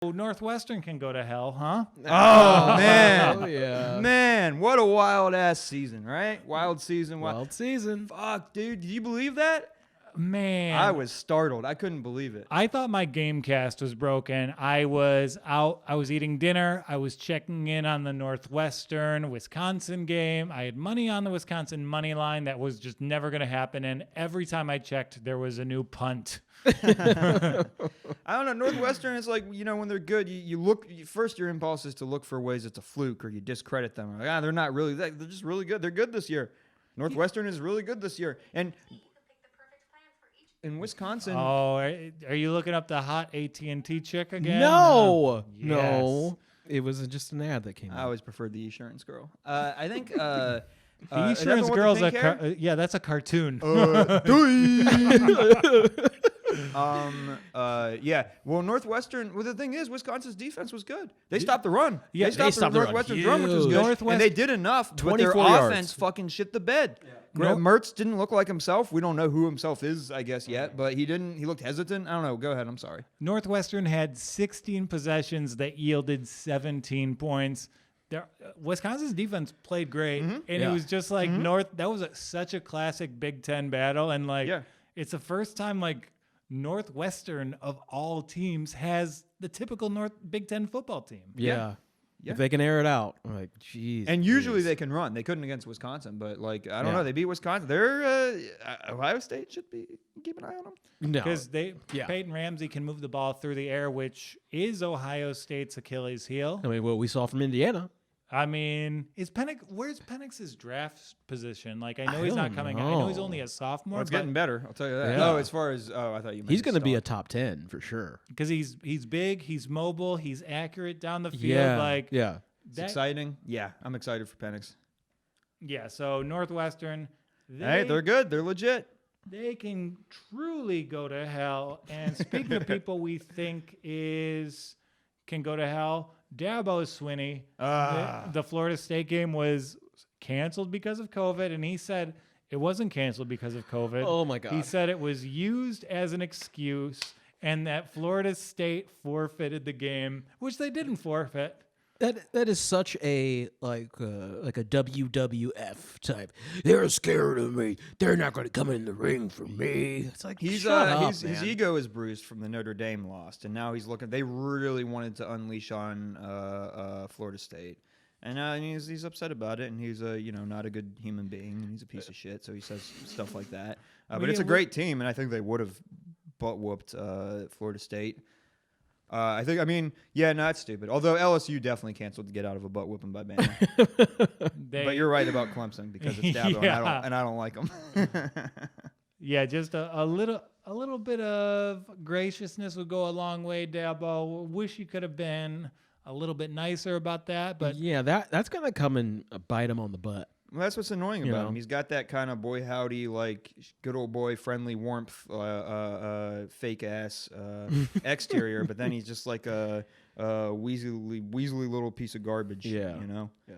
Northwestern can go to hell, huh? Oh, man. Oh, yeah. Man, what a wild-ass season, right? Wild season. Wild season. Fuck, dude. Do you believe that? Man. I was startled. I couldn't believe it. I thought my Gamecast was broken. I was out. I was eating dinner. I was checking in on the Northwestern-Wisconsin game. I had money on the Wisconsin money line that was just never going to happen. And every time I checked, there was a new punt. I don't know. Northwestern is like, when they're good, you look, first your impulse is to look for ways it's a fluke or you discredit them. Like, they're not really, they're just really good. They're good this year. Northwestern is really good this year. And in Wisconsin. Oh, are you looking up the hot AT&T chick again? No. Yes. No. It was just an ad that came I out. always preferred the Esurance girl. I think. The Esurance girl's that's a cartoon. Yeah. Well, Northwestern. Well, the thing is, Wisconsin's defense was good. They stopped the run. Yeah, they stopped the Northwestern's run, which was good. And they did enough. But their 24 yards. offense fucking shit the bed. Yeah. Mertz didn't look like himself. We don't know who himself is, I guess, yet. But he didn't. He looked hesitant. I don't know. Go ahead. I'm sorry. Northwestern had 16 possessions that yielded 17 points. Wisconsin's defense played great, and it was just like That was such a classic Big Ten battle, and it's the first time Northwestern of all teams has the typical Big Ten football team. Yeah. If they can air it out, like, geez. And usually they can run. They couldn't against Wisconsin, but I don't know. They beat Wisconsin. They're Ohio State should be keep an eye on them. No, because Peyton Ramsey can move the ball through the air, which is Ohio State's Achilles heel. I mean, what we saw from Indiana. I mean, where's Penix's draft position? I know he's not coming. I know he's only a sophomore. Well, it's getting better. I'll tell you that. Yeah. As far as I thought you meant he's going to be a top 10 for sure. Because he's big, he's mobile, he's accurate down the field. Yeah. It's exciting. Yeah, I'm excited for Penix. Yeah. So Northwestern, they're good. They're legit. They can truly go to hell. And speaking of people we think can go to hell, Dabo Swinney, the Florida State game was canceled because of COVID, and he said it wasn't canceled because of COVID. Oh, my God. He said it was used as an excuse and that Florida State forfeited the game, which they didn't forfeit. That is such a like a WWF type. They're scared of me. They're not going to come in the ring for me. It's like his ego is bruised from the Notre Dame loss, and now he's looking. They really wanted to unleash on Florida State, and he's upset about it. And he's not a good human being. And he's a piece of shit. So he says stuff like that. But it's a great team, and I think they would have butt whooped Florida State. It's stupid. Although LSU definitely canceled to get out of a butt whooping by Bama. But you're right about Clemson because it's Dabo, and I don't like them. Yeah, just a little bit of graciousness would go a long way, Dabo. Wish you could have been a little bit nicer about that, but yeah, that's gonna come and bite him on the butt. Well, that's what's annoying about him. He's got that kind of boy howdy, good old boy, friendly warmth, fake ass exterior, but then he's just like a weaselly little piece of garbage. Yeah. Yeah.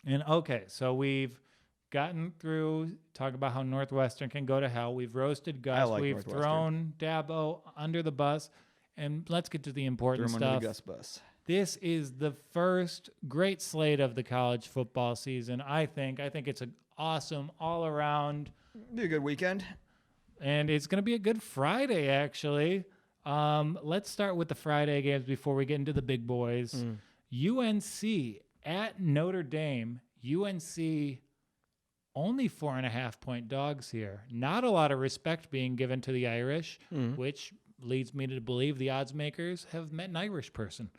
And okay, so we've gotten through talk about how Northwestern can go to hell. We've roasted Gus. We've thrown Dabo under the bus, and let's get to the important stuff. Under the Gus bus. This is the first great slate of the college football season. I think it's an awesome all around. Be a good weekend, and it's going to be a good Friday actually. Let's start with the Friday games before we get into the big boys. UNC at Notre Dame. UNC only 4.5-point dogs here. Not a lot of respect being given to the Irish, which leads me to believe the odds makers have met an Irish person.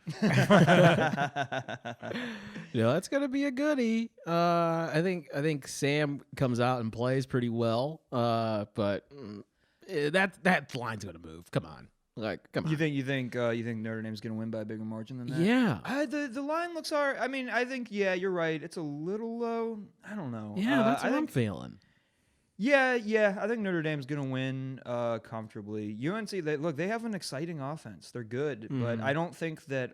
That's gonna be a goodie. I think Sam comes out and plays pretty well. But that line's gonna move. Come on. Come on. You think Notre Dame's gonna win by a bigger margin than that? Yeah. The line looks all right. I mean, I think you're right. It's a little low. I don't know. Yeah, that's what I'm feeling. Yeah. I think Notre Dame's gonna win comfortably. UNC, they have an exciting offense. They're good, but I don't think that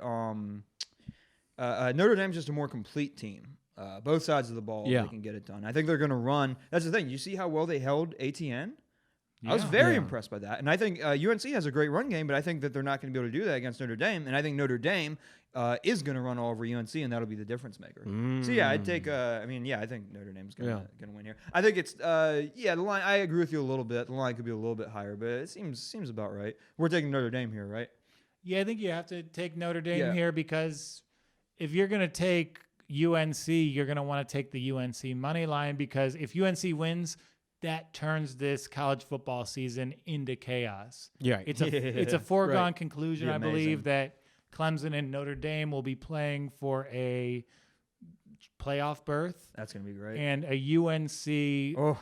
Notre Dame's just a more complete team. Both sides of the ball, they can get it done. I think they're gonna run. That's the thing. You see how well they held ATN? I was very Yeah. impressed by that. And I think UNC has a great run game, but I think that they're not going to be able to do that against Notre Dame. And I think Notre Dame is going to run all over UNC, and that'll be the difference maker. So, yeah, I'd take I think Notre Dame's going to win here. I think it's, the line, I agree with you a little bit. The line could be a little bit higher, but it seems about right. We're taking Notre Dame here, right? Yeah, I think you have to take Notre Dame here because if you're going to take UNC, you're going to want to take the UNC money line because if UNC wins, that turns this college football season into chaos. Yeah. It's a foregone Right. conclusion, Be I amazing. believe, that Clemson and Notre Dame will be playing for a playoff berth That's going to be great. and a UNC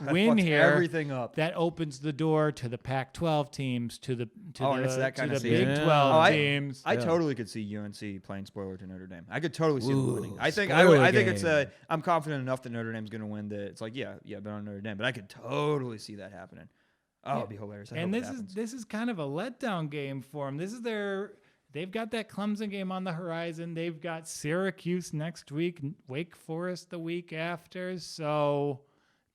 that win fucks here. everything up. That opens the door to the Pac-12 teams, to the and it's that to kind the of Big season. 12 teams. I totally could see UNC playing spoiler to Notre Dame. I could totally see them winning. I think spoiler I think it's game. I'm confident enough that Notre Dame's going to win that it's like bet on Notre Dame, but I could totally see that happening. Oh, it'd be hilarious. I And hope it happens. this is kind of a letdown game for them. They've got that Clemson game on the horizon. They've got Syracuse next week, Wake Forest the week after. So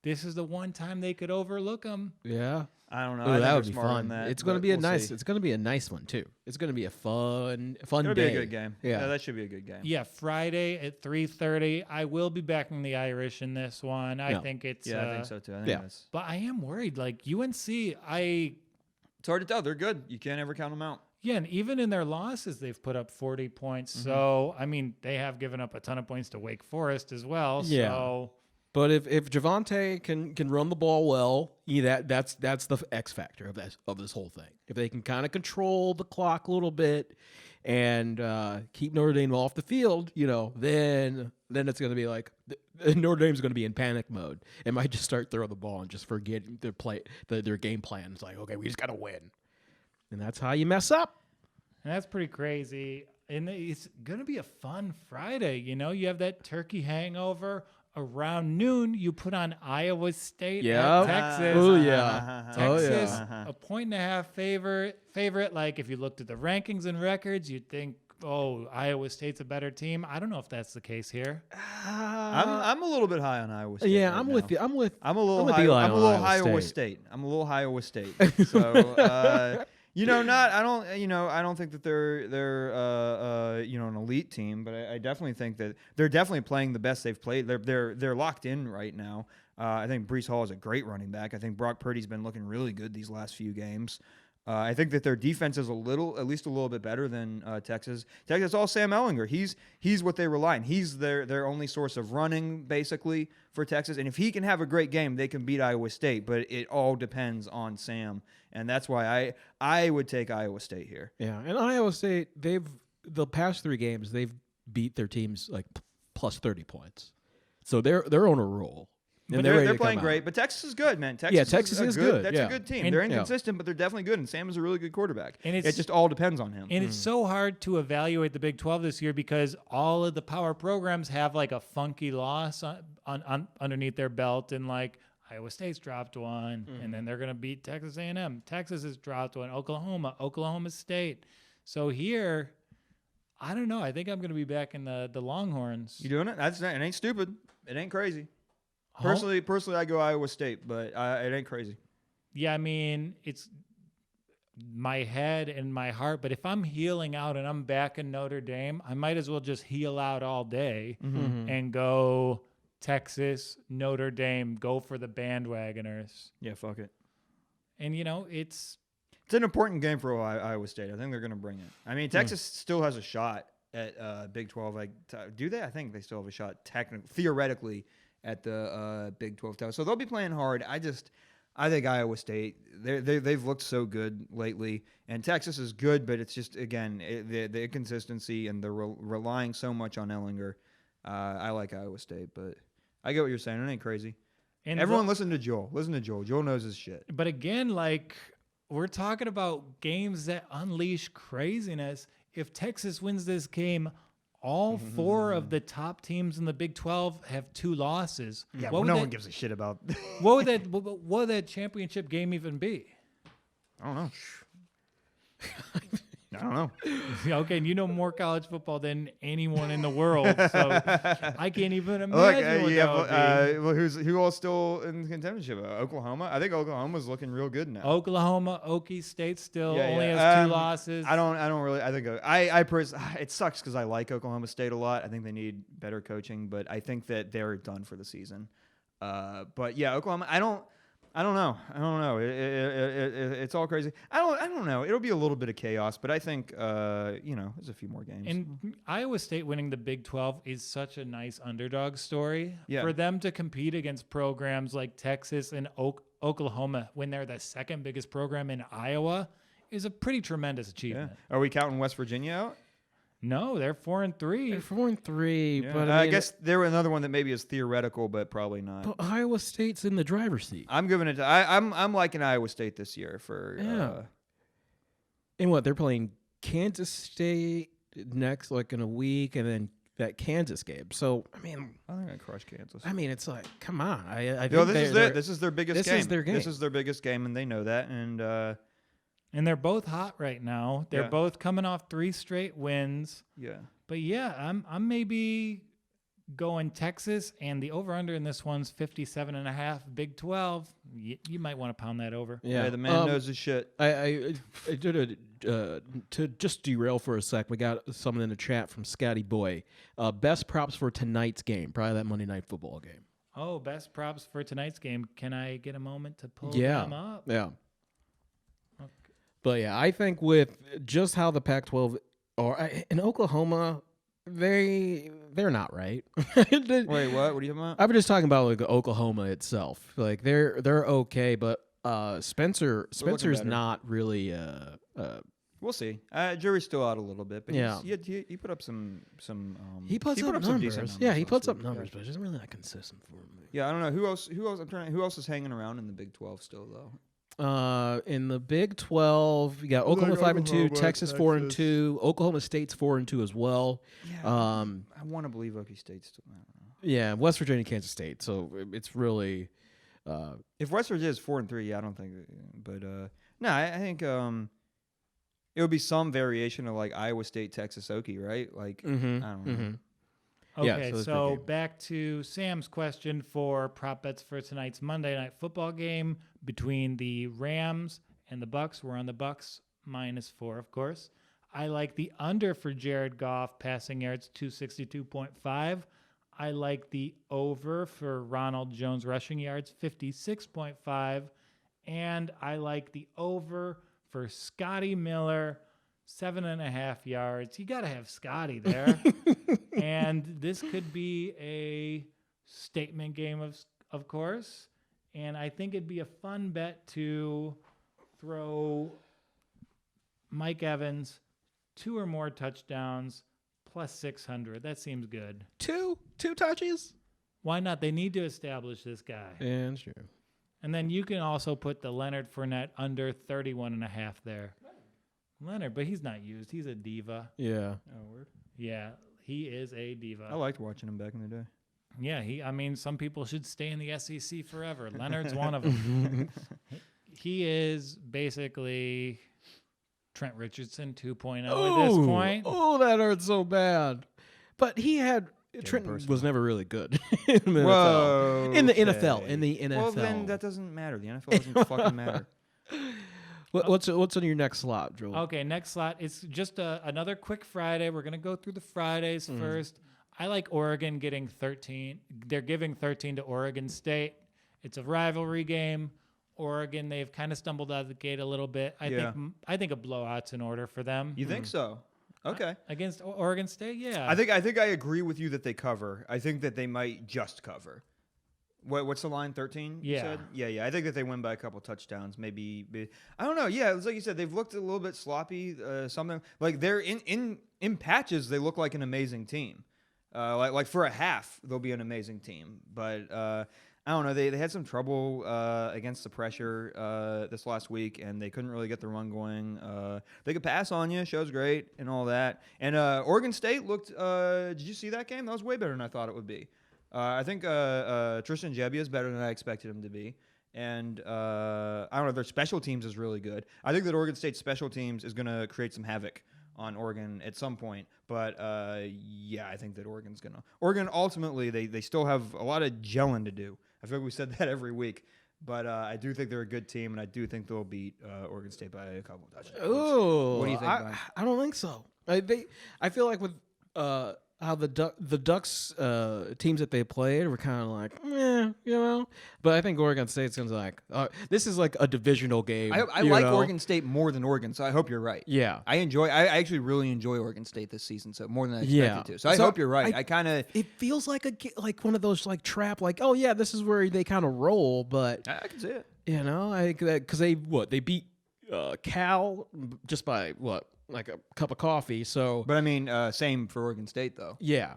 this is the one time they could overlook them. Yeah. I don't know. Ooh, I think that they're would be smarter fun. than that, It's going to but be a we'll nice. see. It's going to be a nice one too. It's going to be a fun It'll day. be a good game. Yeah. That should be a good game. Yeah, Friday at 3:30. I will be backing the Irish in this one. I think it's. Yeah, I think so too. I think yeah. that's. But I am worried. Like UNC, It's hard to tell. They're good. You can't ever count them out. Yeah, and even in their losses, they've put up 40 points. So, I mean, they have given up a ton of points to Wake Forest as well. Yeah. So, But if Javonte can run the ball well, that's the X factor of this whole thing. If they can kind of control the clock a little bit and keep Notre Dame off the field, then it's going to be like Notre Dame's going to be in panic mode. It might just start throwing the ball and just forget their game plan. It's like, okay, we just got to win. And that's how you mess up. and that's pretty crazy. And it's going to be a fun Friday. You have that turkey hangover. Around noon, you put on Iowa State at Texas. Oh, yeah. Texas, Oh, a 1.5 favorite. Like if you looked at the rankings and records, you'd think, oh, Iowa State's a better team. I don't know if that's the case here. I'm a little bit high on Iowa State. Yeah, right I'm now. with you. I'm with I'm Eli a on little Iowa Iowa State. State. I'm a little Iowa State. So I don't think that they're an elite team, but I definitely think that they're definitely playing the best they've played. They're locked in right now. I think Breece Hall is a great running back. I think Brock Purdy's been looking really good these last few games. I think that their defense is at least a little bit better than Texas. Texas, all Sam Ehlinger. He's what they rely on. He's their only source of running, basically, for Texas. And if he can have a great game, they can beat Iowa State. But it all depends on Sam, and that's why I would take Iowa State here. Yeah, and Iowa State, the past 3 games, they've beat their teams like plus 30 points. So they're on a roll. But they're playing great. But Texas is good, man. Texas is good. That's yeah. a good team. And- they're inconsistent, but they're definitely good. And Sam is a really good quarterback. And it just all depends on him. And it's so hard to evaluate the Big 12 this year because all of the power programs have like a funky loss on underneath their belt, and like Iowa State's dropped one, and then they're going to beat Texas A&M. Texas has dropped one. Oklahoma State. So here, I don't know. I think I'm going to be back in the Longhorns. You doing it? It ain't stupid. It ain't crazy. Personally, I go Iowa State, but it ain't crazy. Yeah, I mean, it's my head and my heart, but if I'm healing out and I'm back in Notre Dame, I might as well just heal out all day and go Texas, Notre Dame, go for the bandwagoners. Yeah, fuck it. And, it's an important game for Iowa State. I think they're going to bring it. I mean, Texas still has a shot at Big 12. Do they? I think they still have a shot, theoretically, at the Big 12 title. So they'll be playing hard. I think Iowa State, they've looked so good lately. And Texas is good, but it's just, again, the inconsistency and the relying so much on Ehlinger. I like Iowa State, but I get what you're saying. It ain't crazy. and Everyone listen to Joel. Listen to Joel. Joel knows his shit. But again, like we're talking about games that unleash craziness. If Texas wins this game, all 4 of the top teams in the Big 12 have 2 losses. Yeah, What no would one gives a shit about. what would that championship game even be? I don't know. I don't know. Okay, and you know more college football than anyone in the world, so I can't even imagine Look, what that would be. who all still in contention? Oklahoma. I think Oklahoma's looking real good now. Oklahoma, Okie State still only has 2 losses. I don't really. I think it sucks because I like Oklahoma State a lot. I think they need better coaching, but I think that they're done for the season. But yeah, Oklahoma. I don't know. It's all crazy. I don't know. It'll be a little bit of chaos, but I think there's a few more games. And Iowa State winning the Big 12 is such a nice underdog story. Yeah. For them to compete against programs like Texas and Oklahoma when they're the second biggest program in Iowa is a pretty tremendous achievement. Yeah. Are we counting West Virginia out? No, they're 4-3. They're 4-3, Yeah. but I guess they're another one that maybe is theoretical, but probably not. But Iowa State's in the driver's seat. I'm giving it to I'm liking Iowa State this year for And what, they're playing Kansas State next, like in a week, and then that Kansas game. So I mean, I think I crush Kansas. I mean, it's like, come on. I think this is their biggest game. This is their game. This is their biggest game, and they know that. And they're both hot right now. They're both coming off 3 straight wins. Yeah. But yeah, I'm maybe going Texas, and the over-under in this one's 57.5. Big 12. You might want to pound that over. Yeah, the man knows his shit. I did to just derail for a sec. We got someone in the chat from Scotty Boy. Best props for tonight's game, probably that Monday Night Football game. Oh, best props for tonight's game. Can I get a moment to pull them up? Yeah. But yeah, I think with just how the Pac-12 are in Oklahoma, they're not right. Wait, what? What are you talking about? I'm just talking about like Oklahoma itself. Like they're okay, but Spencer's better. not really. We'll see. Jury's still out a little bit, but Yeah. he put up some. He puts up some numbers. decent numbers. Yeah, he puts last up week. numbers, but it's really not consistent for him. Yeah, I don't know who else. Who else is hanging around in the Big 12 still though? In the Big 12, you got Oklahoma 5-2, Texas 4-2, Oklahoma State's 4-2 as well. Yeah, I want to believe Okie State's still. I don't know. Yeah, West Virginia, Kansas State. So it's really. If West Virginia is 4-3, yeah, I don't think. But no, I think it would be some variation of like Iowa State, Texas, Okie, right? Like I don't know. Mm-hmm. Okay, Yeah, so back to Sam's question for prop bets for tonight's Monday Night Football game between the Rams and the Bucks. We're on the Bucks -4, of course. I like the under for Jared Goff passing yards 262.5. I like the over for Ronald Jones rushing yards 56.5, and I like the over for Scotty Miller 7.5 yards. You got to have Scotty there. And this could be a statement game, of course. And I think it'd be a fun bet to throw Mike Evans 2 or more touchdowns plus 600. That seems good. Two touches? Why not? They need to establish this guy. Yeah, that's true. And then you can also put the Leonard Fournette under 31.5 there. Leonard, but he's not used. He's a diva. Yeah. Oh, word. Yeah, he is a diva. I liked watching him back in the day. Yeah, some people should stay in the SEC forever. Leonard's one of them. He is basically Trent Richardson 2.0 at this point. Oh, that hurts so bad. But Trenton was never really good in the NFL. In the NFL. In the NFL. Well, then that doesn't matter. The NFL doesn't fucking matter. What's on your next slot, Joel? Okay, next slot. It's just another quick Friday. We're going to go through the Fridays first. I like Oregon getting 13. They're giving 13 to Oregon State. It's a rivalry game. Oregon, they've kind of stumbled out of the gate a little bit. I think a blowout's in order for them. You think so? Okay. Against Oregon State, yeah. I think I agree with you that they cover. I think that they might just cover. What's the line? 13? Yeah. You said? Yeah. I think that they win by a couple touchdowns. Maybe I don't know. Yeah, it's like you said. They've looked a little bit sloppy. Something like they're in patches. They look like an amazing team. Like for a half, they'll be an amazing team. But I don't know. They had some trouble against the pressure this last week, and they couldn't really get the run going. They could pass on you. Show's great and all that. And Oregon State looked. Did you see that game? That was way better than I thought it would be. I think Tristan Gebbia is better than I expected him to be. And I don't know, their special teams is really good. I think that Oregon State's special teams is going to create some havoc on Oregon at some point. But, yeah, I think that Oregon's going to. Oregon, ultimately, they still have a lot of gelling to do. I feel like we said that every week. But I do think they're a good team, and I do think they'll beat Oregon State by a couple of touchdowns. Oh, what do you think, Brian? I don't think so. I feel like with how the Ducks teams that they played were kind of like, But I think Oregon State's going to like, this is like a divisional game. I like Oregon State more than Oregon, so I hope you're right. Yeah. I actually really enjoy Oregon State this season, so more than I expected to. So I hope you're right. It feels like like one of those like trap, like, oh yeah, this is where they kind of roll, but I can see it. Because they beat Cal just by like a cup of coffee. So, but I mean, same for Oregon State though. Yeah.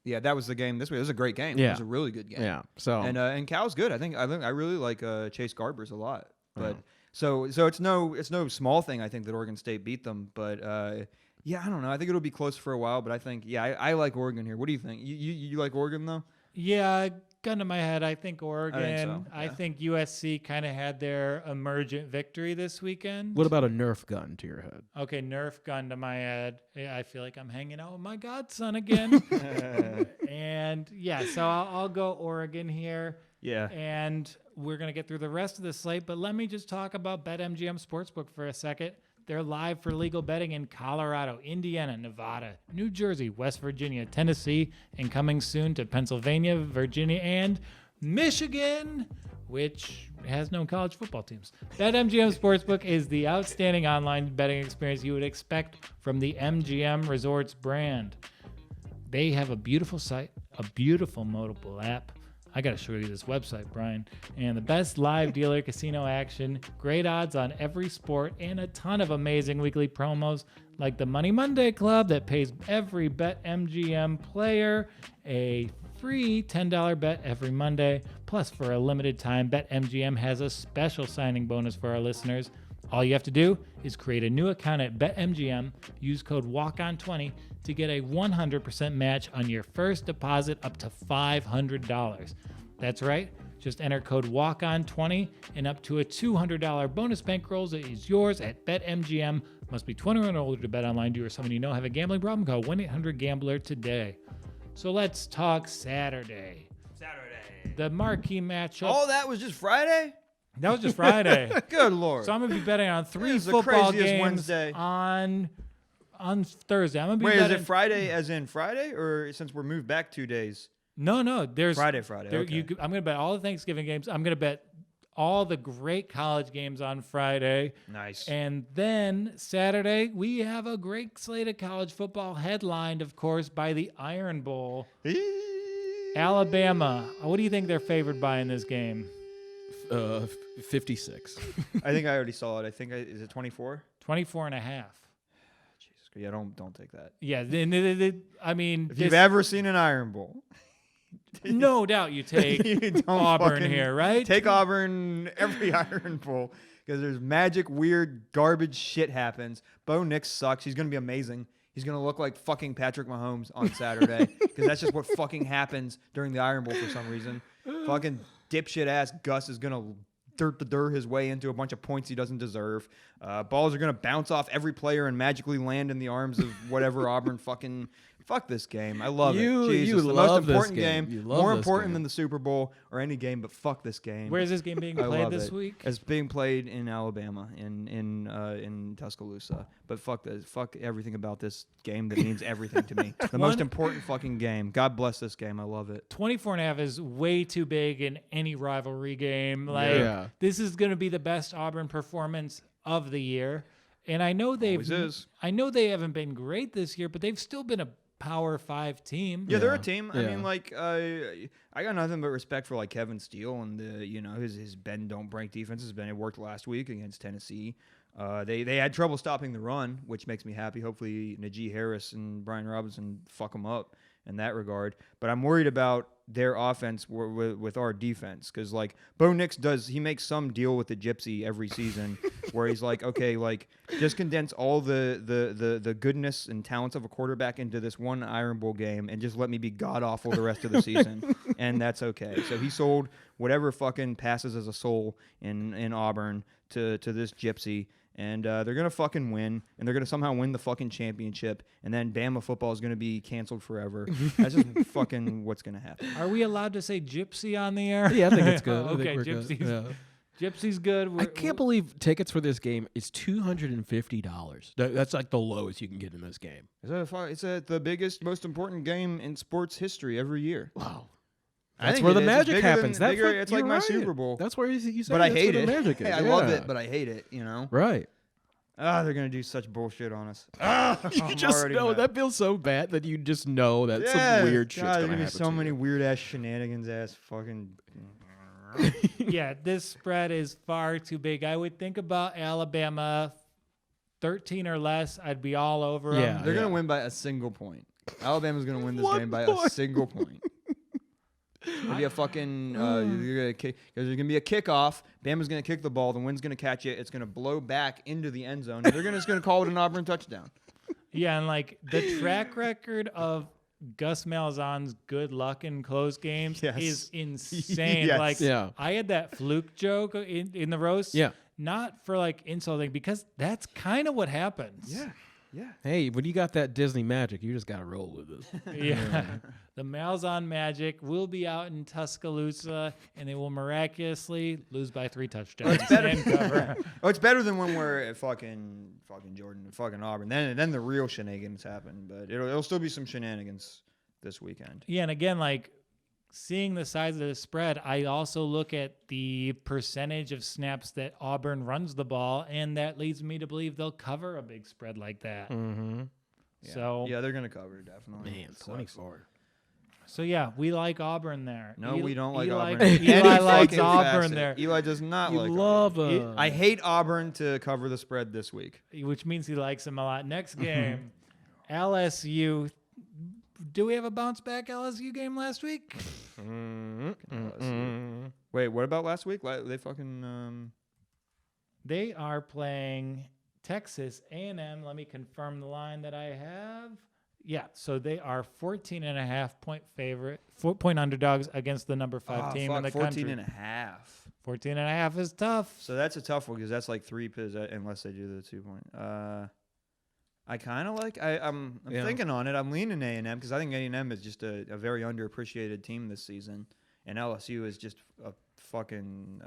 That was the game this week. It was a great game. Yeah. It was a really good game. Yeah. So and Cal's good. I really like Chase Garbers a lot. But so it's no small thing. I think that Oregon State beat them. But I don't know. I think it'll be close for a while. But I think I like Oregon here. What do you think? You like Oregon though? Yeah, gun to my head, I think Oregon. I think so, USC kind of had their emergent victory this weekend. what about a Nerf gun to your head? Okay, Nerf gun to my head. Yeah, I feel like I'm hanging out with my godson again. And yeah, so I'll go Oregon here. Yeah. And we're going to get through the rest of the slate, but let me just talk about BetMGM Sportsbook for a second. They're live for legal betting in Colorado, Indiana, Nevada, New Jersey, West Virginia, Tennessee, and coming soon to Pennsylvania, Virginia, and Michigan, which has no college football teams. BetMGM Sportsbook is the outstanding online betting experience you would expect from the MGM Resorts brand. They have a beautiful site, a beautiful mobile app. I got to show you this website, Brian. And the best live dealer casino action, great odds on every sport, and a ton of amazing weekly promos like the Money Monday Club that pays every BetMGM player a free $10 bet every Monday. Plus, for a limited time, BetMGM has a special signing bonus for our listeners. All you have to do is create a new account at BetMGM, use code WALKON20 to get a 100% match on your first deposit up to $500. That's right. Just enter code WALKON20 and up to a $200 bonus bankroll is yours at BetMGM. Must be 21 or older to bet online. Do you or someone you know have a gambling problem? Call 1-800-GAMBLER today. So let's talk Saturday. The marquee matchup. Oh, that was just Friday? That was just Friday. Good Lord. So I'm going to be betting on 3 This is the football craziest games Wednesday. on Thursday. I'm going to be Wait, is betting. it Friday as in Friday, or since we're moved back 2 days? No. There's Friday. there- Okay. I'm going to bet all the Thanksgiving games. I'm going to bet all the great college games on Friday. Nice. And then Saturday, we have a great slate of college football headlined, of course, by the Iron Bowl. Alabama. What do you think they're favored by in this game? 56. I think I already saw it. I think is it 24? 24 and a half. Jesus, yeah, don't take that. Yeah, I mean, If you've ever seen an Iron Bowl, no doubt you take you don't Auburn fucking here, right? Take Auburn every Iron Bowl because there's magic, weird, garbage shit happens. Bo Nix sucks. He's gonna be amazing. He's gonna look like fucking Patrick Mahomes on Saturday because that's just what fucking happens during the Iron Bowl for some reason. Fucking dipshit ass Gus is gonna dirt his way into a bunch of points he doesn't deserve. Balls are gonna bounce off every player and magically land in the arms of whatever Auburn fucking. Fuck this game. I love it. Jesus, the most important game. More important than the Super Bowl or any game, but fuck this game. Where is this game being I played love this it. week? It's being played in Alabama, in Tuscaloosa. But fuck everything about this game that means everything to me. The most important fucking game. God bless this game. I love it. 24 and a half is way too big in any rivalry game. Like Yeah. this is going to be the best Auburn performance of the year. And I know I know they haven't been great this year, but they've still been a Power 5 team. Yeah, they're a team. I Yeah. mean, like, I got nothing but respect for like Kevin Steele and his bend don't break defense has been. It worked last week against Tennessee. They had trouble stopping the run, which makes me happy. Hopefully, Najee Harris and Brian Robinson fuck them up in that regard. But I'm worried about their offense with our defense, because like Bo Nix he makes some deal with the gypsy every season where he's like, okay, like just condense all the goodness and talents of a quarterback into this one Iron Bowl game and just let me be god awful the rest of the season, and that's okay. So he sold whatever fucking passes as a soul in Auburn to this gypsy. And they're going to fucking win, and they're going to somehow win the fucking championship, and then Bama football is going to be canceled forever. That's just fucking what's going to happen. Are we allowed to say gypsy on the air? Yeah, I think it's good. Okay, I think we're gypsy's, good. Yeah. gypsy's good. I can't believe tickets for this game is $250. That's like the lowest you can get in this game. It's the biggest, most important game in sports history every year. Wow. I That's think where it the is. magic It's happens. That's bigger, what, it's like you're my right. Super Bowl. That's where you say But I that's hate where it. the magic is. I love Yeah. it, but I hate it, you know? Right. They're going to do such bullshit on us. You just know. That feels so bad that you just know that some weird shit's God, going to there's happen. so to many you. weird ass shenanigans ass fucking. Yeah, this spread is far too big. I would think about Alabama 13 or less. I'd be all over them. Yeah. They're going to win by a single point. Alabama's going to win this 1 game by point. a single point. It'll be a fucking you're gonna kick, because there's gonna be a kickoff. Bama's gonna kick the ball. The wind's gonna catch it. It's gonna blow back into the end zone. And they're just gonna call it an Auburn touchdown. Yeah, and like the track record of Gus Malzahn's good luck in close games Yes. is insane. Yes. Like, Yeah. I had that fluke joke in the roast. Yeah. Not for like insulting, because that's kind of what happens. Yeah. Hey, when you got that Disney magic, you just got to roll with it. Yeah. The Malzahn magic will be out in Tuscaloosa, and they will miraculously lose by 3 touchdowns and cover. Oh, it's better than when we're at fucking Jordan and fucking Auburn. Then the real shenanigans happen. But it'll still be some shenanigans this weekend. Yeah, and again, like seeing the size of the spread, I also look at the percentage of snaps that Auburn runs the ball, and that leads me to believe they'll cover a big spread like that. Mm-hmm. Yeah. So yeah, they're gonna cover definitely. Man, 24. So yeah, we like Auburn there. No, we don't like Eli, Auburn. Eli Any likes fucking Auburn facet. there, Eli does not You like love Auburn. I hate Auburn to cover the spread this week. which means he likes him a lot. Next game, LSU. Do we have a bounce back LSU game last week? Wait, what about last week? They fucking They are playing Texas A&M. Let me confirm the line that I have. Yeah, so they are 14.5 point favorite, 4-point underdogs against the number 5 team in the 14 country. and a half. 14.5 is tough. So that's a tough one because that's like 3 unless they do the 2 point. I kind of like. I'm thinking on it. I'm leaning A&M because I think A&M is just a very underappreciated team this season, and LSU is just a fucking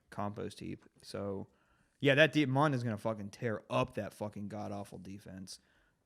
compost heap. So yeah, that Mon is gonna fucking tear up that fucking god awful defense.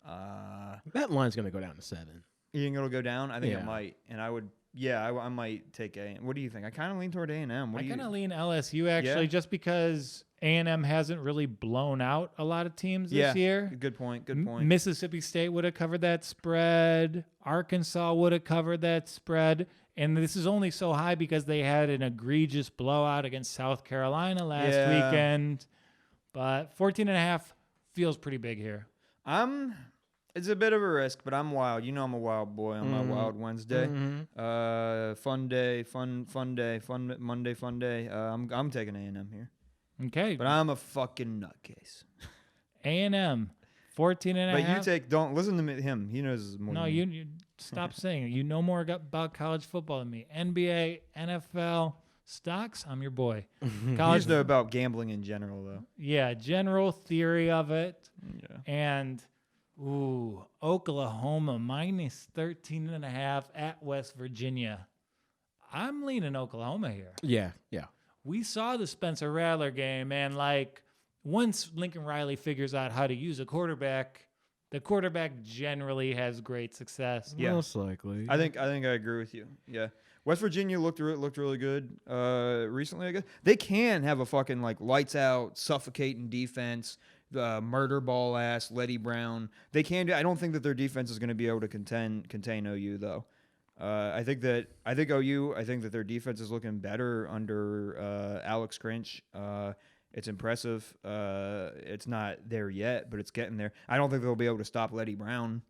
That line's going to go down to 7. You think it'll go down? I think Yeah. it might, and I would. Yeah, I might take A. What do you think? I kind of lean toward A&M. I kind of lean LSU actually, Yeah? just because A&M hasn't really blown out a lot of teams this year. Good point. Good point. Mississippi State would have covered that spread. Arkansas would have covered that spread. And this is only so high because they had an egregious blowout against South Carolina last weekend. But 14.5 feels pretty big here. It's a bit of a risk, but I'm wild. You know I'm a wild boy on my Wild Wednesday. Fun day, fun Monday, fun day. I'm taking A&M here. Okay. But I'm a fucking nutcase. A&M, 14.5. But you don't listen to him. He knows more. No, than me. you stop saying it. You know more about college football than me. NBA, NFL, stocks, I'm your boy. You College, just know about gambling in general, though. yeah, general theory of it. Yeah. And, Oklahoma minus 13.5 at West Virginia. I'm leaning Oklahoma here. Yeah. We saw the Spencer Rattler game, and once Lincoln Riley figures out how to use a quarterback, the quarterback generally has great success. Yeah. Most likely. I think I agree with you. Yeah. West Virginia looked really good recently, I guess. They can have a fucking lights out, suffocating defense, murder ball ass, Letty Brown. They can do. I don't think that their defense is going to be able to contain OU though. I think OU. I think that their defense is looking better under Alex Grinch. It's impressive. It's not there yet, but it's getting there. I don't think they'll be able to stop Letty Brown.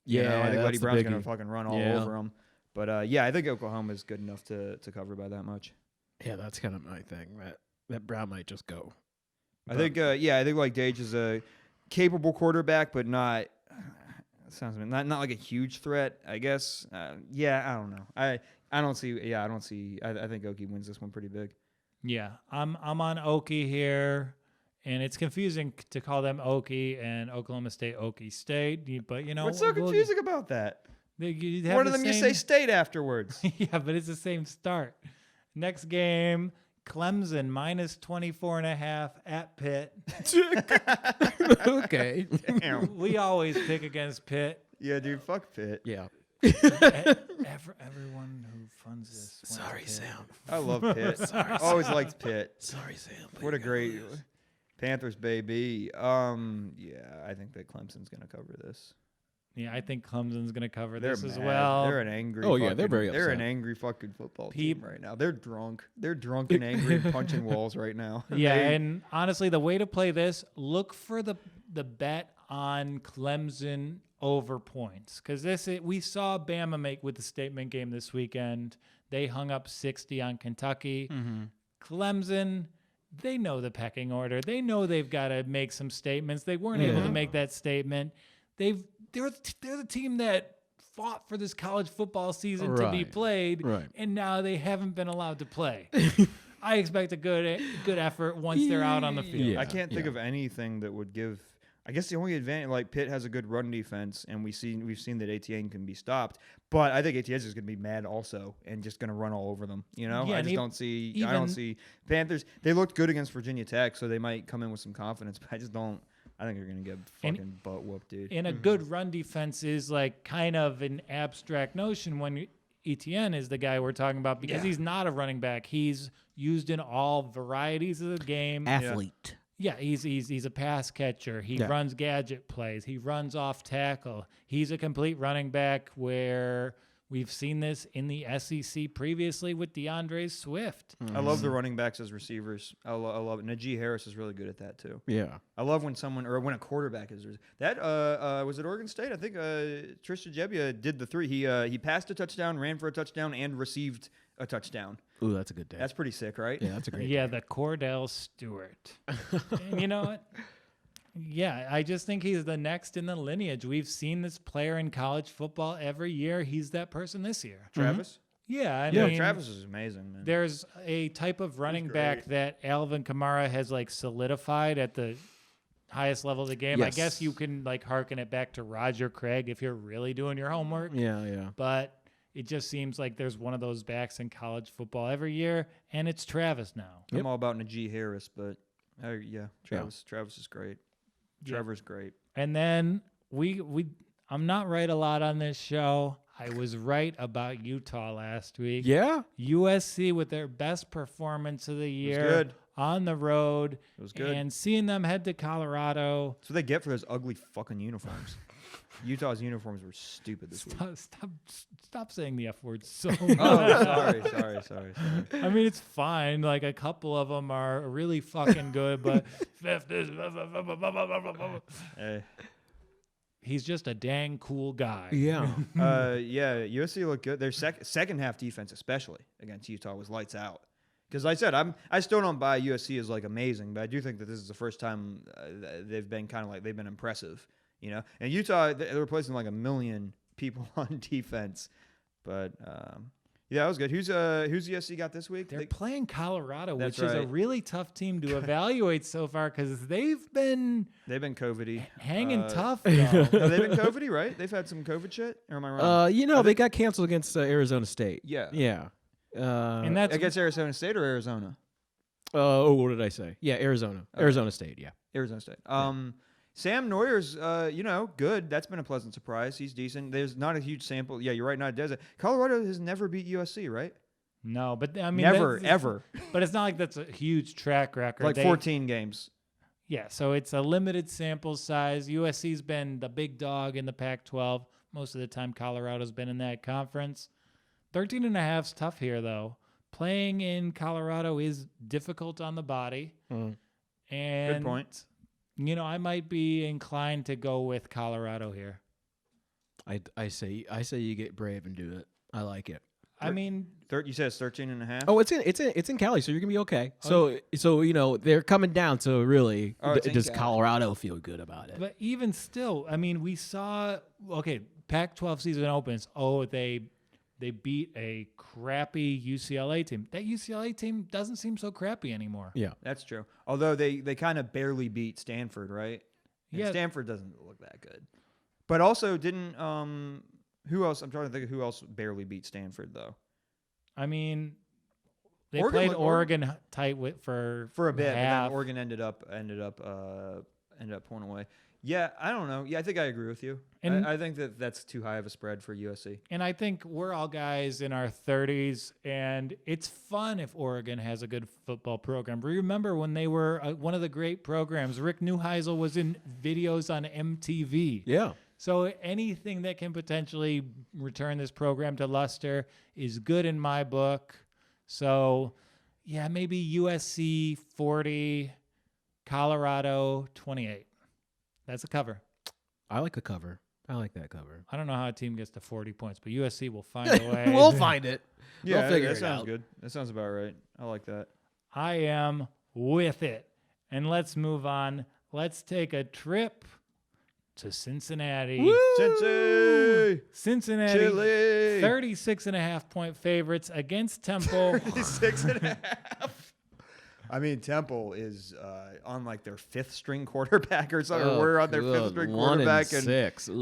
Yeah, I think that's Letty the Brown's biggie. going to fucking run all Yeah. over them. But yeah, I think Oklahoma is good enough to cover by that much. Yeah, that's kind of my thing. That Brown might just go. I think like Gage is a capable quarterback, but not like a huge threat. I guess. Yeah, I don't know. I don't see. Yeah, I don't see. I think Okie wins this one pretty big. Yeah, I'm on Okie here, and it's confusing to call them Okie and Oklahoma State Okie State. But what's so confusing about that? One of them you say state afterwards. Yeah, but it's the same start. Next game, Clemson minus 24.5 at Pitt. Okay. Damn. We always pick against Pitt. Yeah, dude, fuck Pitt. Yeah. Everyone who funds this. Sorry, Sam. I love Pitt. Always liked Pitt. Sorry, Sam. What a great Panthers, baby. Yeah, I think that Clemson's gonna cover this. Yeah, I think Clemson's going to cover They're this as mad. well. They're an angry. They're very upset. They're an angry fucking football team right now. They're drunk. They're drunk and angry, and punching walls right now. Yeah, and honestly, the way to play this, look for the bet on Clemson over points, because we saw Bama make with the statement game this weekend. They hung up 60 on Kentucky. Mm-hmm. Clemson, they know the pecking order. They know they've got to make some statements. They weren't able to make that statement. They're the team that fought for this college football season to be played, and now they haven't been allowed to play. I expect a good effort once they're out on the field. Yeah. I can't think of anything that would give. I guess the only advantage, like Pitt has a good run defense, and we've seen that ATN can be stopped. But I think ATN is going to be mad also and just going to run all over them. You know, I just don't see. I don't see Panthers. They looked good against Virginia Tech, so they might come in with some confidence. But I just don't. I think they're going to get fucking butt whooped, dude. And a good run defense is like kind of an abstract notion when ETN is the guy we're talking about, because he's not a running back. He's used in all varieties of the game. Athlete. Yeah, he's a pass catcher. He runs gadget plays. He runs off tackle. He's a complete running back, where we've seen this in the SEC previously with DeAndre Swift. I love the running backs as receivers. I love it. Najee Harris is really good at that too. Yeah. I love when a quarterback is that. Was it Oregon State? I think Tristan Jebbia did the three. He passed a touchdown, ran for a touchdown, and received a touchdown. Ooh, that's a good day. That's pretty sick, right? Yeah, that's a great day. The Cordell Stewart. And you know what? Yeah, I just think he's the next in the lineage. We've seen this player in college football every year. He's that person this year. Travis? Yeah. I mean, Travis is amazing, man. There's a type of running back that Alvin Kamara has like solidified at the highest level of the game. Yes. I guess you can like harken it back to Roger Craig if you're really doing your homework. Yeah. But it just seems like there's one of those backs in college football every year, and it's Travis now. I'm all about Najee Harris, but Travis is great. Trevor's great. And then I'm not right a lot on this show. I was right about Utah last week. Yeah. USC with their best performance of the year on the road. It was good. And seeing them head to Colorado. That's what they get for those ugly fucking uniforms. Utah's uniforms were stupid this week. Stop saying the F word so much. Oh, sorry. I mean, it's fine. Like, a couple of them are really fucking good, but he's just a dang cool guy. Yeah. USC looked good. Their second half defense, especially against Utah, was lights out. Because like I said, I still don't buy USC as like amazing, but I do think that this is the first time they've been kind of like they've been impressive. You know, and Utah, they're replacing like 1 million people on defense, but that was good. Who's USC got this week? They're playing Colorado, which is a really tough team to evaluate so far, because they've been COVID-y, hanging tough. No, they've been COVID-y, right? They've had some COVID shit, or am I wrong? They got canceled against Arizona State. Yeah. And that's against Arizona State or Arizona. What did I say? Yeah, Arizona. Okay. Arizona State. Yeah, Arizona State. Sam Neuer's, good. That's been a pleasant surprise. He's decent. There's not a huge sample. Yeah, you're right. Not a desert. Colorado has never beat USC, right? No, but I mean, never, ever. But it's not like that's a huge track record. Like 14 games. Yeah, so it's a limited sample size. USC's been the big dog in the Pac-12 most of the time. Colorado's been in that conference. 13.5's tough here, though. Playing in Colorado is difficult on the body. And good point. You know, I might be inclined to go with Colorado here. I say you get brave and do it. I like it. I mean, You said it's 13.5? Oh, it's in Cali, so you're gonna be okay. So they're coming down. So really, it's in does Cali. Colorado feel good about it? but even still, I mean, we saw Pac-12 season opens. Oh, they beat a crappy UCLA team. That UCLA team doesn't seem so crappy anymore. Yeah. That's true. Although they kind of barely beat Stanford, right? And Yeah. Stanford doesn't look that good. But also didn't who else? I'm trying to think of who else barely beat Stanford though. I mean, they Oregon played looked- Oregon tight for For a bit, but half. then Oregon ended up pulling away. Yeah, I don't know. Yeah, I think I agree with you. And- I think that's too high of a spread for USC. And I think we're all guys in our 30s, and it's fun if Oregon has a good football program. Remember when they were one of the great programs? Rick Neuheisel was in videos on MTV. Yeah. So anything that can potentially return this program to luster is good in my book. So, yeah, maybe USC 40, Colorado 28. That's a cover. I like a cover. I like that cover. I don't know how a team gets to 40 points, but USC will find a way. We'll find it. Yeah, They'll figure that it sounds out. good. That sounds about right. I like that. I am with it. And let's move on. Let's take a trip to Cincinnati. Cincy! Cincinnati, Chili! 36.5-point favorites against Temple. 36.5. I mean, Temple is on like their fifth string quarterback or something. Oh, We're on their fifth string quarterback and 1-6. Ooh,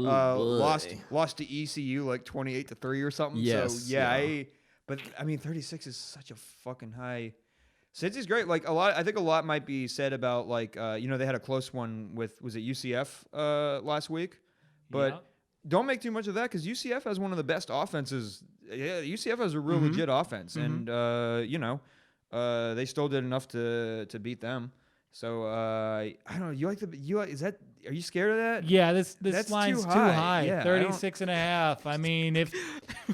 lost to ECU like 28-3 or something. Yes, So yeah, yeah. but I mean, 36 is such a fucking high. Cincy's great. Like I think a lot might be said about like they had a close one with was it UCF last week, but. Yeah. Don't make too much of that because UCF has one of the best offenses. Yeah, UCF has a real legit offense, and they still did enough to beat them. So I don't know. Are you scared of that? Yeah, this That's line's too too high. high. Yeah, I 36.5. I mean,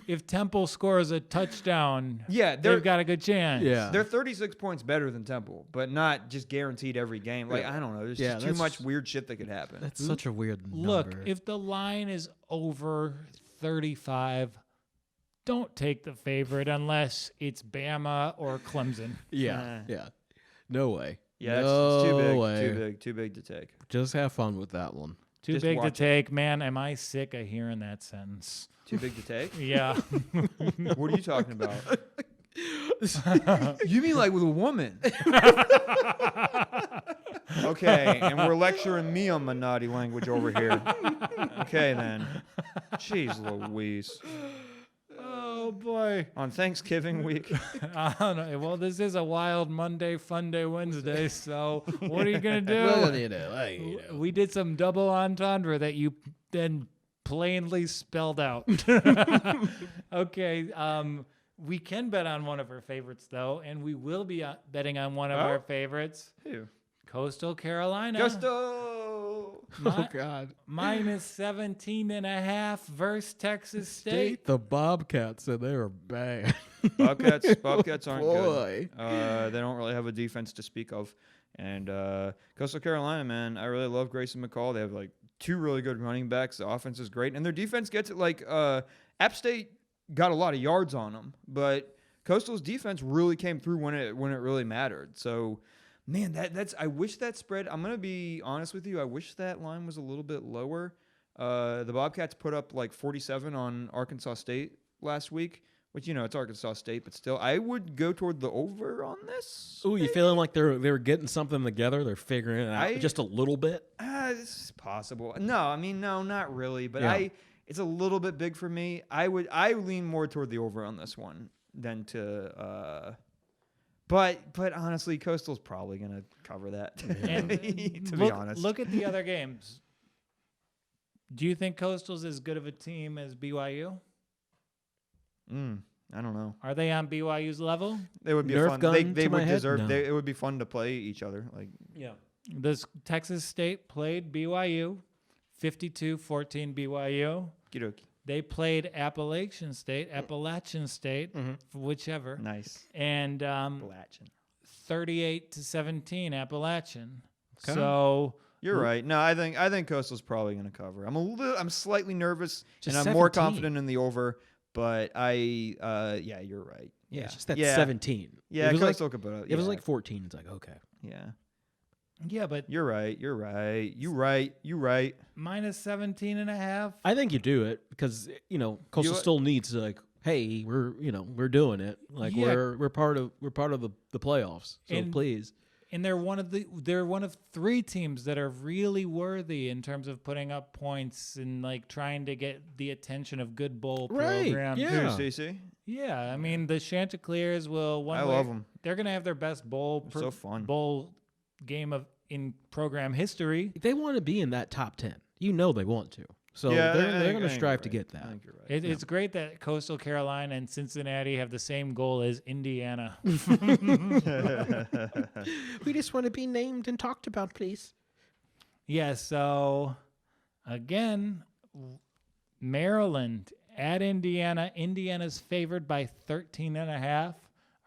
if Temple scores a touchdown, Yeah, they've got a good chance. Yeah. They're 36 points better than Temple, but not just guaranteed every game. Like I don't know. There's Yeah, just too that's- much weird shit that could happen. That's such a weird number. Look, if the line is over 35, don't take the favorite unless it's Bama or Clemson. yeah. No way. Yeah, no it's too big. way. Too big to take. Just have fun with that one. Too Just big to watch it. take. Man, am I sick of hearing that sentence. Too big to take. Yeah. What are you talking about? You mean like with a woman? Okay, and we're lecturing me on my naughty language over here. Okay, then. Jeez Louise. Oh, boy. On Thanksgiving week. I don't know. Well, this is a wild Monday, fun day Wednesday, so what are you going to Well, do? you know. We did some double entendre that you then plainly spelled out. Okay. We can bet on one of our favorites, though, and we will be betting on one of our favorites, Who? Coastal Carolina. Gusto. Oh, God. Mm. -17.5 versus Texas State. The Bobcats said they were bad. Bobcats aren't Boy. good. They don't really have a defense to speak of. And Coastal Carolina, man, I really love Grayson McCall. They have like two really good running backs. The offense is great, and their defense gets it. Like App State got a lot of yards on them, but Coastal's defense really came through when it really mattered. So, man, that's I wish that spread. I'm gonna be honest with you. I wish that line was a little bit lower. The Bobcats put up like 47 on Arkansas State last week, which it's Arkansas State, but still, I would go toward the over on this. Ooh, you feeling like they were getting something together? They're figuring it out just a little bit? This is possible. No, I mean, no, not really. But Yeah. it's a little bit big for me. I lean more toward the over on this one than to. But honestly, Coastal's probably gonna cover that. And to be honest, look at the other games. Do you think Coastal's as good of a team as BYU? I don't know. Are they on BYU's level? They would be Nerf fun. gun They to my would head? deserve. No. It would be fun to play each other. Like Yeah. This Texas State played BYU, 52-14 BYU. Kidoki. They played Appalachian State, whichever, Nice. and Appalachian. 38-17 Appalachian. Okay. So You're right. No, I think Coastal's probably going to cover. I'm slightly nervous, Just and I'm more 17. confident in the over. But yeah, you're right. Yeah, it's just that Yeah. 17. Yeah, it was like Coastal could put up. it was like 14. It's like okay. Yeah. Yeah, but You're right. You right. minus 17.5. I think you do it because Coastal still needs to like, hey, we're doing it. Like Yeah. we're part of the playoffs. So And- please. And they're one of 3 teams that are really worthy in terms of putting up points and like trying to get the attention of good bowl Right, programs. yeah. CC. Yeah, I mean the Chanticleers will. I love them. They're gonna have their best bowl So fun. bowl game in program history. They want to be in that top 10. You know they want to. So Yeah, they're going I to think strive you're to right. get that. I think you're right. It's great that Coastal Carolina and Cincinnati have the same goal as Indiana. We just want to be named and talked about, please. Yeah, so again, Maryland at Indiana. Indiana's favored by 13.5.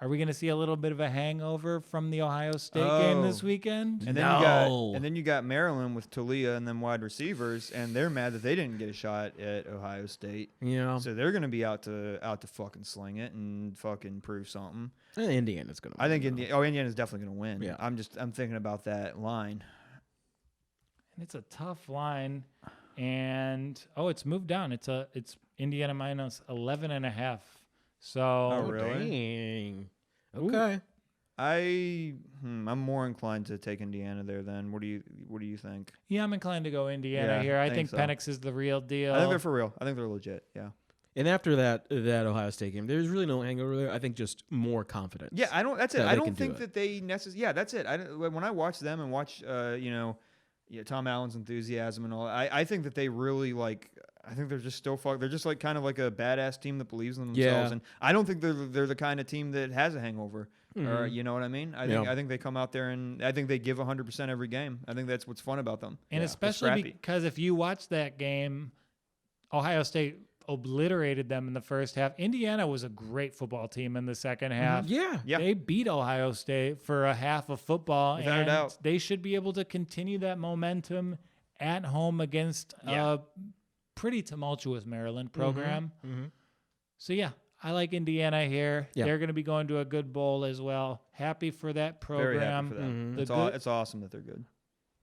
Are we going to see a little bit of a hangover from the Ohio State game this weekend? And then you got Maryland with Talia and them wide receivers, and they're mad that they didn't get a shot at Ohio State. Yeah. So they're gonna be out to fucking sling it and fucking prove something. Indiana's going to I think Indiana's definitely gonna win. Yeah. I'm thinking about that line. And it's a tough line. And it's moved down. It's Indiana minus 11.5. So Oh, really? Dang. Okay. I'm more inclined to take Indiana there. Then what do you think? yeah, I'm inclined to go Indiana Yeah, here. I I think think so. Penix is the real deal. I think they're for real. I think they're legit. Yeah. And after that Ohio State game, there's really no hangover there. I think just more confidence. Yeah, I don't. That's it. that I they don't can do think it. that they necessarily. Yeah, that's it. When I watch them and watch, Tom Allen's enthusiasm and all, I think that they really like. I think they're just still They're just like kind of like a badass team that believes in themselves, Yeah. and I don't think they're the kind of team that has a hangover. Or you know what I mean? I think they come out there and I think they give 100% every game. I think that's what's fun about them. And They're especially scrappy. because if you watch that game, Ohio State obliterated them in the first half. Indiana was a great football team in the second half. Yeah. Yeah. They beat Ohio State for a half of football, Without a and doubt. they should be able to continue that momentum at home against a pretty tumultuous Maryland program. Mm-hmm. So, yeah, I like Indiana here. Yeah. They're going to be going to a good bowl as well. Happy for that program. Very happy for them. The It's awesome that they're good.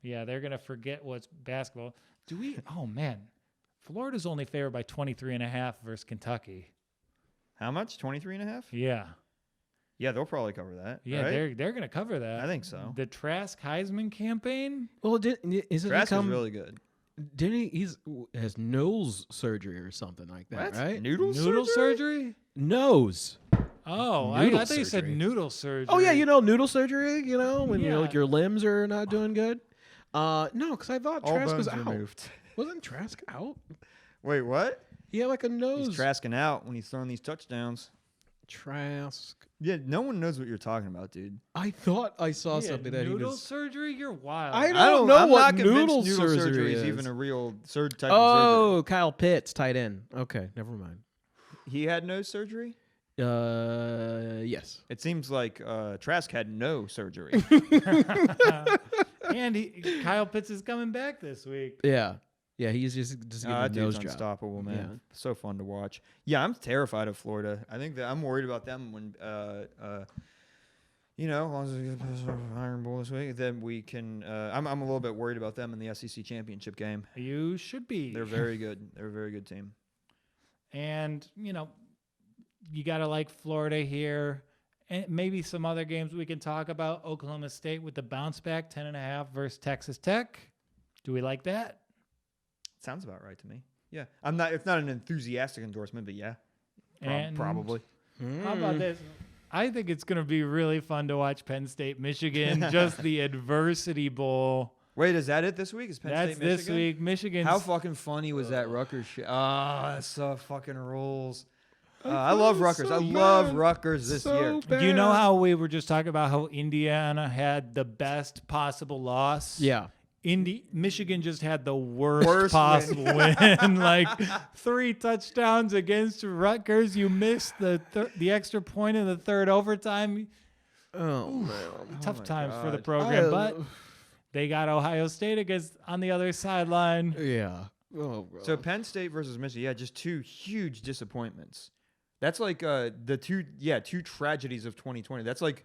Yeah, they're going to forget what's basketball. Oh, man. Florida's only favored by 23.5 versus Kentucky. How much? 23.5? Yeah. Yeah, they'll probably cover that. Yeah, right? they're going to cover that. I think so. The Trask Heisman campaign? Well, isn't he Trask is really good. Didn't he? Has nose surgery or something like that, What? right? Noodle surgery? Nose. Oh, Noodle I thought you said surgery. noodle surgery. Oh yeah, noodle surgery. When Yeah. like your limbs are not doing good. No, because I thought All Trask was bones out. removed. Wasn't Trask out? Wait, what? He had like a nose. He's trasking out when he's throwing these touchdowns. Trask. Yeah, no one knows what you're talking about, dude. I thought I saw Yeah, something that he noodle was. surgery? You're wild. I don't know I'm what not convinced noodle surgery surgery is is. even a real type of Oh, Kyle Pitts, tight end. Okay, never mind. surgery. He had nose surgery? Yes. It seems like Trask had no surgery. And Kyle Pitts is coming back this week. Yeah. Yeah, he's just getting a That nose dude's job. unstoppable, man. Yeah. So fun to watch. Yeah, I'm terrified of Florida. I think that I'm worried about them when, as long as we get past the Iron Bowl this week, then we can. I'm a little bit worried about them in the SEC championship game. You should be. They're very good. They're a very good team. And, you got to like Florida here. And maybe some other games we can talk about. Oklahoma State with the bounce back, 10.5 versus Texas Tech. Do we like that? Sounds about right to me. Yeah, I'm not. It's not an enthusiastic endorsement, but yeah, And probably. How about this? I think it's going to be really fun to watch Penn State, Michigan, just the Adversity Bowl. Wait, is that it this week? Is Penn That's State Michigan? this week. Michigan. How fucking funny was that Rutgers shit? That so fucking rules. I love Rutgers. I love Rutgers this year. Do you know how we were just talking about how Indiana had the best possible loss? Yeah. Michigan just had the worst Worst possible win. Like 3 touchdowns against Rutgers. You missed the extra point in the third overtime. Oh man. Tough my times for the God. program, but they got Ohio State on the other sideline. Yeah. Oh, bro. So Penn State versus Michigan, yeah, just two huge disappointments. That's like the two tragedies of 2020. That's like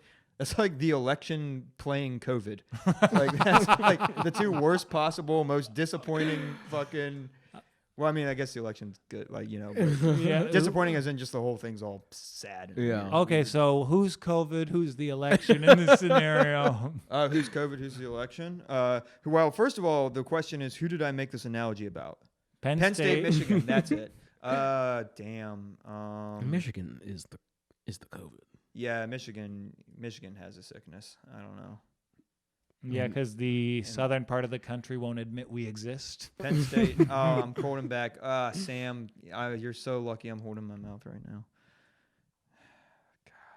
the election playing COVID. Like that's like the two worst possible, most disappointing fucking. Well, I mean, I guess the election's good, like but Yeah. disappointing as in just the whole thing's all sad. And Yeah. weird. Okay, so who's COVID? Who's the election in this scenario? Who's COVID? Who's the election? Well, first of all, the question is, who did I make this analogy about? Penn State, Michigan. That's it. Damn. Michigan is the COVID. Yeah, Michigan has a sickness. I don't know. Yeah, because the southern part of the country won't admit we exist. Penn State. Oh, I'm holding back. Sam, you're so lucky. I'm holding my mouth right now.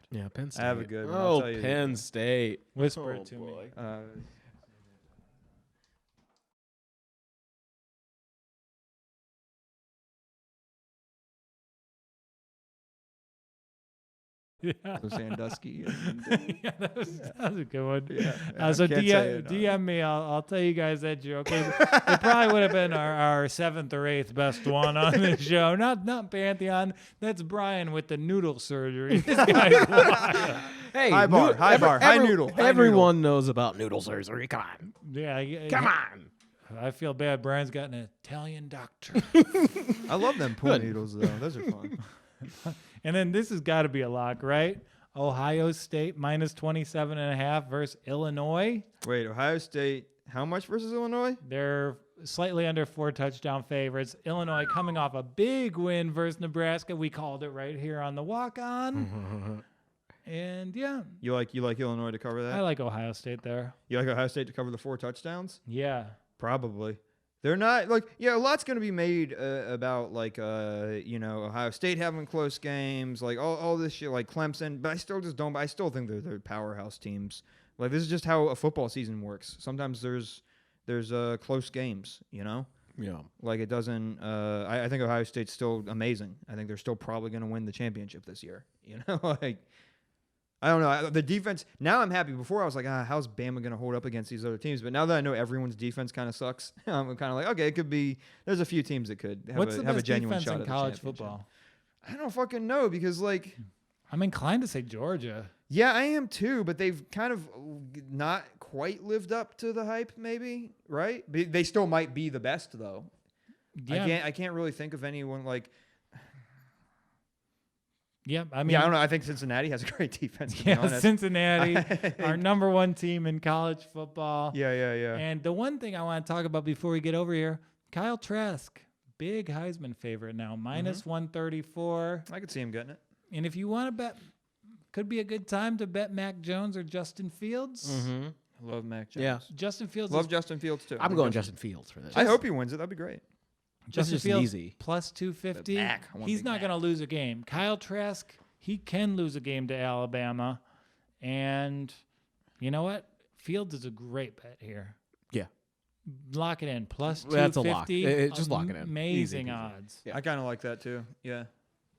Yeah, Penn State. I have a good one. I'll Oh, tell you. Penn State. Whisper it to me. Yeah. Sandusky. Yeah, that was a good one. Yeah, So can't say it, DM me. I'll tell you guys that joke. It probably would have been our seventh or eighth best one on the show. Not Pantheon. That's Brian with the noodle surgery. This guy's wild. Hey, High bar, high noodle. Everyone knows about noodle surgery. Come on. Yeah, Come on. I feel bad. Brian's got an Italian doctor. I love them pool Good. noodles though. Those are fun. And then this has got to be a lock, right? Ohio State minus 27.5 versus Illinois. Wait, Ohio State. How much versus Illinois? They're slightly under 4 touchdown favorites. Illinois coming off a big win versus Nebraska. We called it right here on the walk-on. And yeah, You like Illinois to cover that? I like Ohio State there. You like Ohio State to cover the 4 touchdowns? Yeah. Probably. They're not like a lot's going to be made about Ohio State having close games, like all this shit, like Clemson. But I still just don't. I still think they're powerhouse teams. Like this is just how a football season works. Sometimes there's close games. Yeah. Like it doesn't. I think Ohio State's still amazing. I think they're still probably going to win the championship this year. Like. I don't know. The defense, now I'm happy. Before I was like, how's Bama going to hold up against these other teams? But now that I know everyone's defense kind of sucks, I'm kind of like, okay, it could be, there's a few teams that could have have a genuine defense shot in at the college championship. football? I don't fucking know because, like, I'm inclined to say Georgia. yeah, I am too, but they've kind of not quite lived up to the hype, maybe, right? They still might be the best, though. Yeah. I can't really think of anyone like. Yeah, I mean, Yeah, I don't know. I think Cincinnati has a great defense. To be honest. Cincinnati, our number one team in college football. Yeah. And the one thing I want to talk about before we get over here, Kyle Trask, big Heisman favorite now, minus 134. I could see him getting it. And if you want to bet, could be a good time to bet Mac Jones or Justin Fields. Mm-hmm. I love Mac Jones. Yeah. Justin Fields. Love Justin Fields too. I'm going Justin Fields for this. I hope he wins it. That'd be great. Justin just Fields easy. plus 250. But Mac, I want He's Big not Mac. going to lose a game. Kyle Trask, he can lose a game to Alabama. And you know what? Fields is a great bet here. Yeah. Lock it in. Plus 250. That's a lock. Just lock it in. Amazing Easy peasy. odds. Yeah. I kind of like that too. Yeah.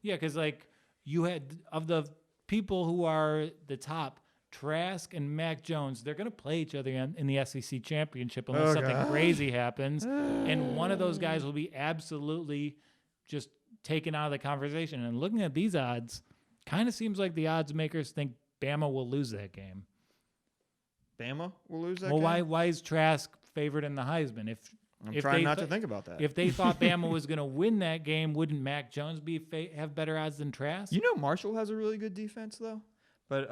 Yeah, because like you had of the people who are the top, Trask and Mac Jones, they're going to play each other in the SEC championship unless something crazy happens. And one of those guys will be absolutely just taken out of the conversation. And looking at these odds, kind of seems like the odds makers think Bama will lose that game. Bama will lose that Well, game? why is Trask favored in the Heisman? I'm if trying they not to th- think about that. If they thought Bama was going to win that game, wouldn't Mac Jones have better odds than Trask? You know Marshall has a really good defense though. But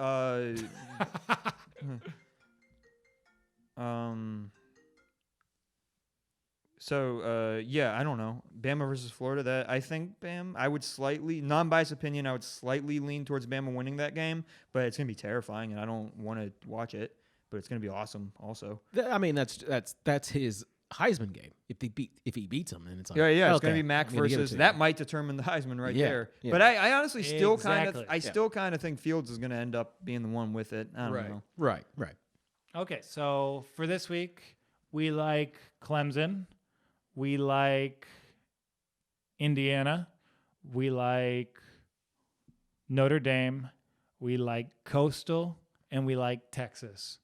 yeah, I don't know. Bama versus Florida, that I think I would slightly, non-biased opinion, I would slightly lean towards Bama winning that game, but it's going to be terrifying and I don't want to watch it, but it's going to be awesome also. I mean, that's his Heisman game. If he beats him, then it's like, Yeah, it's okay, going to be Mac I'm gonna give it versus to that you. might determine the Heisman right Yeah, there. yeah. But I honestly still Exactly. still kind of think Fields is going to end up being the one with it. I don't know. Right. Okay, so for this week, we like Clemson. We like Indiana. We like Notre Dame. We like Coastal. And we like Texas.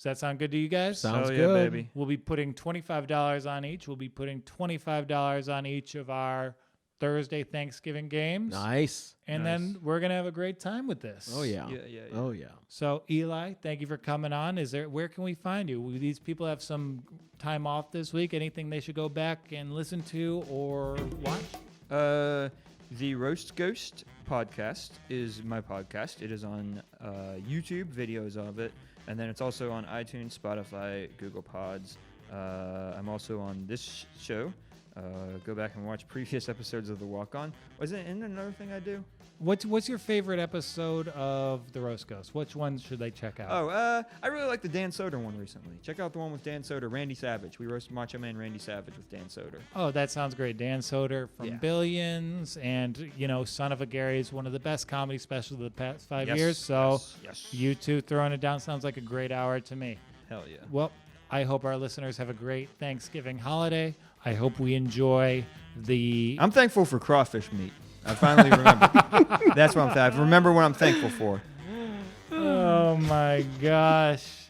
Does that sound good to you guys? Sounds yeah, good. baby. We'll be putting $25 on each. We'll be putting $25 on each of our Thursday Thanksgiving games. Nice. And then we're going to have a great time with this. Oh yeah. Yeah. Oh yeah. So Eli, thank you for coming on. Where can we find you? Will these people have some time off this week? Anything they should go back and listen to or watch? The Roast Ghost podcast is my podcast. It is on YouTube, videos of it, and then it's also on iTunes, Spotify, Google Pods. I'm also on this show. Go back and watch previous episodes of The Walk On. Isn't another thing I do? What's your favorite episode of The Roast Ghost? Which ones should they check out? I really like the Dan Soder one recently. Check out the one with Dan Soder, Randy Savage. We roasted Macho Man Randy Savage with Dan Soder. Oh, that sounds great. Dan Soder from Yeah. Billions and, Son of a Gary is one of the best comedy specials of the past 5 years. So yes. you two throwing it down sounds like a great hour to me. Hell yeah. Well, I hope our listeners have a great Thanksgiving holiday. I hope we enjoy the... I'm thankful for crawfish meat. I finally remember. That's what I remember what I'm thankful for. Oh, my gosh.